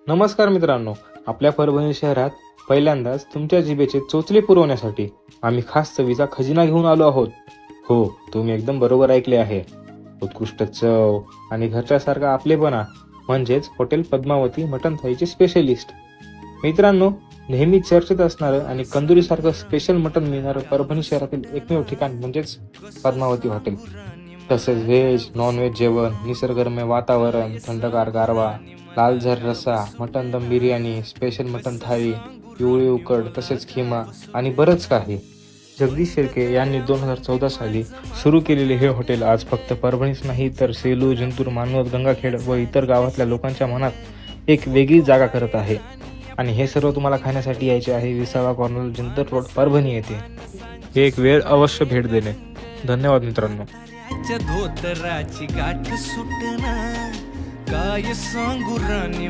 नमस्कार मित्रांनो, आपल्या परभणी शहरात पहिल्यांदाच तुमच्या जिभेचे चोचले पुरवण्यासाठी आम्ही खास चवीचा खजिना घेऊन आलो आहोत. हो, तुम्ही एकदम बरोबर ऐकले आहे. उत्कृष्ट चव आणि घरच्यासारखा आपलेपणा म्हणजेच हॉटेल पद्मावती मटण थाळीचे स्पेशलिस्ट. मित्रांनो, नेहमी चर्चेत असणारं आणि कंदुरीसारखं स्पेशल मटण मिळणारं परभणी शहरातील एकमेव ठिकाण म्हणजेच पद्मावती हॉटेल. तसेच व्हेज नॉन व्हेज जेवण, निसर्गरम्य वातावरण, थंडगार गारवा, लालझर रस्सा, मटण दम बिर्याणी, स्पेशल मटण थाळी, पिवळी उकड, तसेच खिमा आणि बरंच काही. जगदीश शिर्के यांनी 2014 साली सुरू केलेले हे हॉटेल आज फक्त परभणीच नाही तर सेलू, जिंतूर, मानवत, गंगाखेड व इतर गावातल्या लोकांच्या मनात एक वेगळी जागा करत आहे. आणि हे सर्व तुम्हाला खाण्यासाठी यायचे आहे विसावा कॉर्नर, जिंतूर रोड, परभणी येथे. हे एक वेळ अवश्य भेट देणे. धन्यवाद मित्रांनो. धोतराची गाठ सुटना काय सांगू राणी